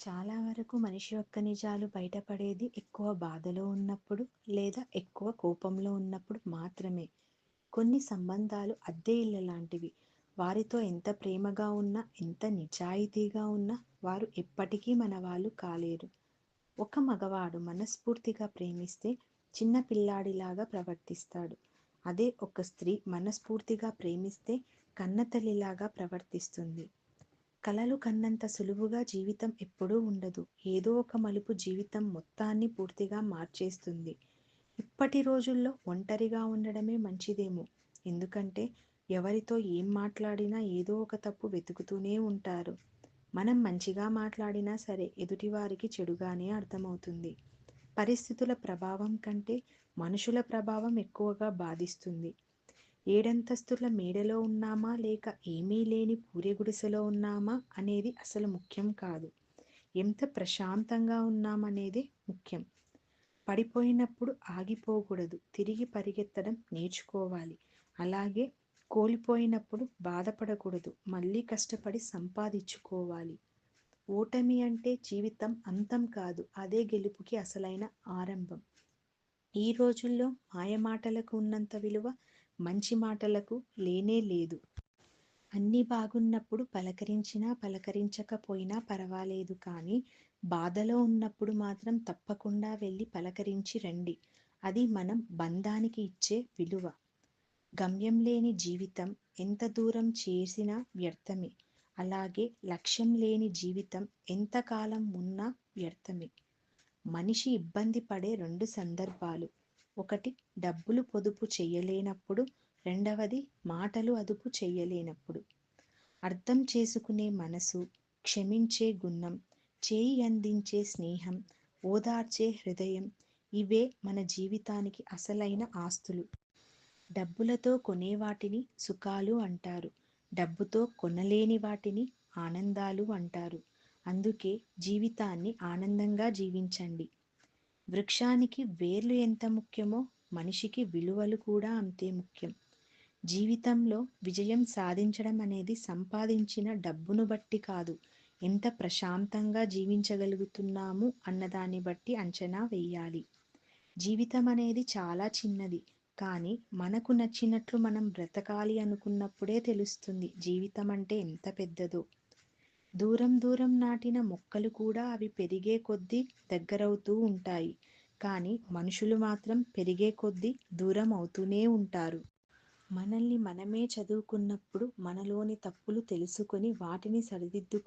చాలా వరకు మనిషి యొక్క నిజాలు బయటపడేది ఎక్కువ బాధలో ఉన్నప్పుడు లేదా ఎక్కువ కోపంలో ఉన్నప్పుడు మాత్రమే. కొన్ని సంబంధాలు అద్దె ఇళ్ళ లాంటివి. వారితో ఎంత ప్రేమగా ఉన్నా, ఎంత నిజాయితీగా ఉన్నా వారు ఎప్పటికీ మన వాళ్ళు కాలేరు. ఒక మగవాడు మనస్ఫూర్తిగా ప్రేమిస్తే చిన్న పిల్లాడిలాగా ప్రవర్తిస్తాడు. అదే ఒక స్త్రీ మనస్ఫూర్తిగా ప్రేమిస్తే కన్నతల్లిలాగా ప్రవర్తిస్తుంది. కలలు కన్నంత సులువుగా జీవితం ఎప్పుడూ ఉండదు. ఏదో ఒక మలుపు జీవితం మొత్తాన్ని పూర్తిగా మార్చేస్తుంది. ఇప్పటి రోజుల్లో ఒంటరిగా ఉండడమే మంచిదేమో. ఎందుకంటే ఎవరితో ఏం మాట్లాడినా ఏదో ఒక తప్పు వెతుకుతూనే ఉంటారు. మనం మంచిగా మాట్లాడినా సరే ఎదుటివారికి చెడుగానే అర్థమవుతుంది. పరిస్థితుల ప్రభావం కంటే మనుషుల ప్రభావం ఎక్కువగా బాధిస్తుంది. ఏడంతస్తుల మేడలో ఉన్నామా లేక ఏమీ లేని పూరి గుడిసెలో ఉన్నామా అనేది అసలు ముఖ్యం కాదు. ఎంత ప్రశాంతంగా ఉన్నామనేదే ముఖ్యం. పడిపోయినప్పుడు ఆగిపోకూడదు, తిరిగి పరిగెత్తడం నేర్చుకోవాలి. అలాగే కోల్పోయినప్పుడు బాధపడకూడదు, మళ్ళీ కష్టపడి సంపాదించుకోవాలి. ఓటమి అంటే జీవితం అంతం కాదు, అదే గెలుపుకి అసలైన ఆరంభం. ఈ రోజుల్లో మాయమాటలకు ఉన్నంత విలువ మంచి మాటలకు లేనే లేదు. అన్నీ బాగున్నప్పుడు పలకరించినా పలకరించకపోయినా పర్వాలేదు, కానీ బాధలో ఉన్నప్పుడు మాత్రం తప్పకుండా వెళ్ళి పలకరించి రండి. అది మనం బంధానికి ఇచ్చే విలువ. గమ్యం లేని జీవితం ఎంత దూరం చేసినా వ్యర్థమే. అలాగే లక్ష్యం లేని జీవితం ఎంతకాలం ఉన్నా వ్యర్థమే. మనిషి ఇబ్బంది పడే రెండు సందర్భాలు: ఒకటి డబ్బులు పొదుపు చేయలేనప్పుడు, రెండవది మాటలు అదుపు చేయలేనప్పుడు. అర్థం చేసుకునే మనసు, క్షమించే గుణం, చేయి అందించే స్నేహం, ఓదార్చే హృదయం, ఇవే మన జీవితానికి అసలైన ఆస్తులు. డబ్బులతో కొనేవాటిని సుఖాలు అంటారు, డబ్బుతో కొనలేని వాటిని ఆనందాలు అంటారు. అందుకే జీవితాన్ని ఆనందంగా జీవించండి. వృక్షానికి వేర్లు ఎంత ముఖ్యమో మనిషికి విలువలు కూడా అంతే ముఖ్యం. జీవితంలో విజయం సాధించడం అనేది సంపాదించిన డబ్బును బట్టి కాదు, ఎంత ప్రశాంతంగా జీవించగలుగుతున్నాము అన్నదాన్ని బట్టి అంచనా వేయాలి. జీవితం అనేది చాలా చిన్నది, కానీ మనకు నచ్చినట్లు మనం బ్రతకాలి అనుకున్నప్పుడే తెలుస్తుంది జీవితం అంటే ఎంత పెద్దదో. దూరం దూరం నాటిన మొక్కలు కూడా అవి పెరిగే కొద్దీ దగ్గరవుతూ ఉంటాయి, కానీ మనుషులు మాత్రం పెరిగే కొద్దీ దూరం అవుతూనే ఉంటారు. మనల్ని మనమే చదువుకున్నప్పుడు మనలోని తప్పులు తెలుసుకొని వాటిని సరిదిద్దుకు